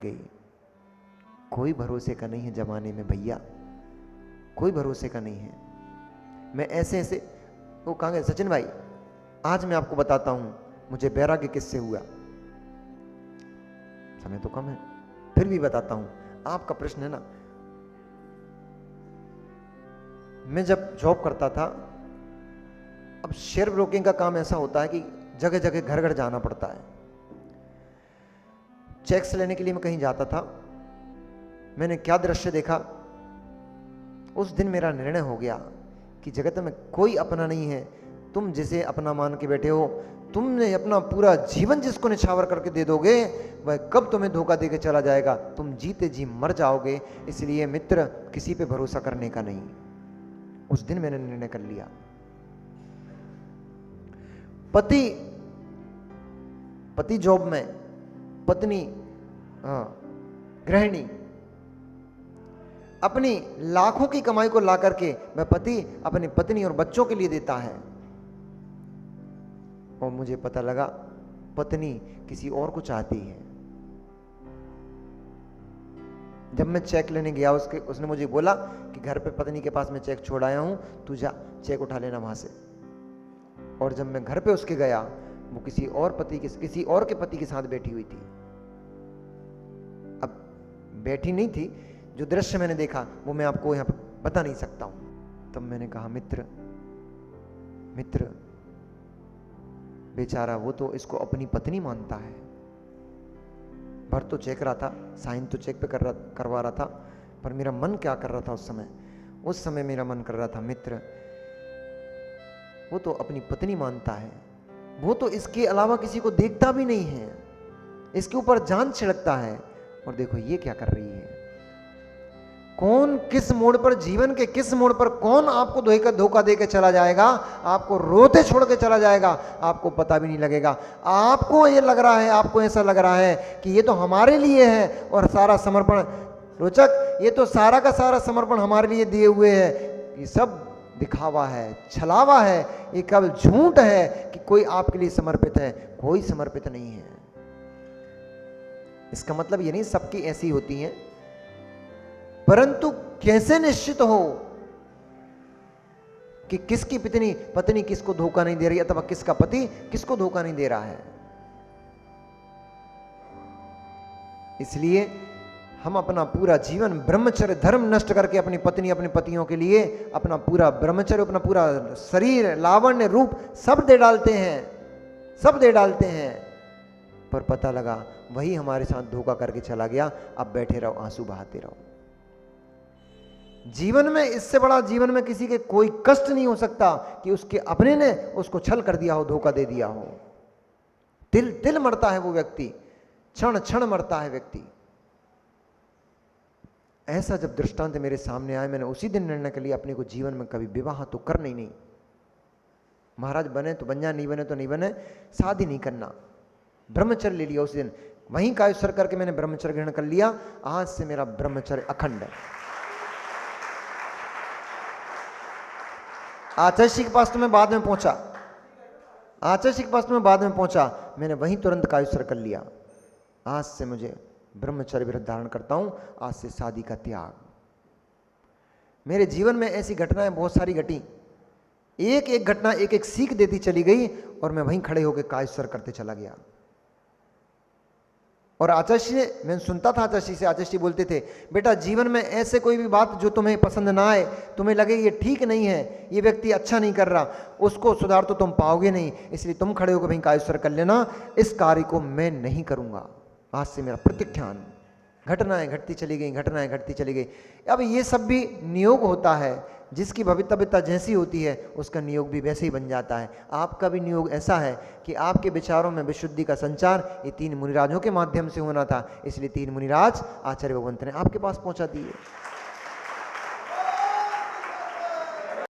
गई। कोई भरोसे का नहीं है जमाने में भैया, कोई भरोसे का नहीं है। मैं ऐसे ऐसे वो कहाँ गए सचिन भाई, आज मैं आपको बताता हूं मुझे बैरागी किससे हुआ। समय तो कम है फिर भी बताता हूं, आपका प्रश्न है ना। मैं जब जॉब करता था, अब शेयर ब्रोकिंग का काम ऐसा होता है कि जगह जगह घर घर जाना पड़ता है। चेक्स लेने के लिए मैं कहीं जाता था, मैंने क्या दृश्य देखा, उस दिन मेरा निर्णय हो गया कि जगत में कोई अपना नहीं है। तुम जिसे अपना मान के बैठे हो, तुमने अपना पूरा जीवन जिसको निछावर करके दे दोगे, वह कब तुम्हें धोखा देके चला जाएगा, तुम जीते जी मर जाओगे। इसलिए मित्र, किसी पे भरोसा करने का नहीं। उस दिन मैंने निर्णय कर लिया। पति जॉब में, पत्नी गृहिणी, अपनी लाखों की कमाई को ला करके वह पति अपनी पत्नी और बच्चों के लिए देता है। और मुझे पता लगा पत्नी किसी और को चाहती है। जब मैं चेक लेने गया, उसने मुझे बोला कि घर पे पत्नी के पास मैं चेक छोड़ आया हूं, तू जा चेक उठा लेना वहां से। और जब मैं घर पे उसके गया, वो किसी और के पति के साथ बैठी हुई थी। अब बैठी नहीं थी, जो दृश्य मैंने देखा वो मैं आपको यहां पर बता नहीं सकता हूं। तब मैंने कहा मित्र बेचारा वो तो इसको अपनी पत्नी मानता है। भर तो चेक रहा था, साइन तो चेक पे करवा रहा था, पर मेरा मन क्या कर रहा था उस समय मेरा मन कर रहा था, मित्र वो तो अपनी पत्नी मानता है, वो तो इसके अलावा किसी को देखता भी नहीं है, इसके ऊपर जान छिड़कता है। और देखो ये क्या कर रही है। कौन किस मोड़ पर, जीवन के किस मोड़ पर कौन आपको धोखा देकर चला जाएगा, आपको रोते छोड़ के चला जाएगा, आपको पता भी नहीं लगेगा। आपको ये लग रहा है, आपको ऐसा लग रहा है कि ये तो हमारे लिए है और सारा समर्पण, रोचक, ये तो सारा का सारा समर्पण हमारे लिए दिए हुए है। ये सब दिखावा है, छलावा है, ये केवल झूठ है कि कोई आपके लिए समर्पित है। कोई समर्पित नहीं है। इसका मतलब ये नहीं सबकी ऐसी होती हैं, परंतु कैसे निश्चित हो कि किसकी पत्नी किसको धोखा नहीं दे रही, अथवा किसका पति किसको धोखा नहीं दे रहा है। इसलिए हम अपना पूरा जीवन ब्रह्मचर्य धर्म नष्ट करके अपनी पत्नी अपने पतियों के लिए अपना पूरा ब्रह्मचर्य, अपना पूरा शरीर, लावण्य, रूप सब दे डालते हैं, पर पता लगा वही हमारे साथ धोखा करके चला गया। अब बैठे रहो, आंसू बहाते रहो। जीवन में इससे बड़ा, जीवन में किसी के कोई कष्ट नहीं हो सकता कि उसके अपने ने उसको छल कर दिया हो, धोखा दे दिया हो। तिल मरता है वो व्यक्ति, क्षण क्षण मरता है व्यक्ति। ऐसा जब दृष्टांत मेरे सामने आए, मैंने उसी दिन निर्णय कर लिया अपने को जीवन में कभी विवाह तो करना ही नहीं। महाराज बने तो बन जाए, नहीं बने तो नहीं बने, शादी नहीं करना। ब्रह्मचर्य ले लिया उस दिन, वहीं कायस्वर करके मैंने ब्रह्मचर्य ग्रहण कर लिया। आज से मेरा ब्रह्मचर्य अखंड है। आचार्य के पास तो मैं बाद में पहुंचा, मैंने वहीं तुरंत कायस्वर कर लिया। आज से मुझे ब्रह्मचर्य व्रत धारण करता हूं, आज से शादी का त्याग। मेरे जीवन में ऐसी घटनाएं बहुत सारी घटी, एक एक घटना एक एक सीख देती चली गई, और मैं वहीं खड़े होकर कायस्वर करते चला गया। और आचार्य, मैं सुनता था आचार्य से, आचार्य बोलते थे, बेटा जीवन में ऐसे कोई भी बात जो तुम्हें पसंद ना आए, तुम्हें लगे ये ठीक नहीं है, ये व्यक्ति अच्छा नहीं कर रहा, उसको सुधार तो तुम पाओगे नहीं। इसलिए तुम खड़े होकर भाई कायस्वर कर लेना, इस कार्य को मैं नहीं करूंगा। आज से मेरा प्रतिज्ञान। घटनाएं घटती चली गई। अब ये सब भी नियोग होता है, जिसकी भवितव्यता जैसी होती है उसका नियोग भी वैसे ही बन जाता है। आपका भी नियोग ऐसा है कि आपके विचारों में विशुद्धि का संचार ये 3 मुनिराजों के माध्यम से होना था, इसलिए 3 मुनिराज आचार्य भगवंत ने आपके पास पहुंचा दिए।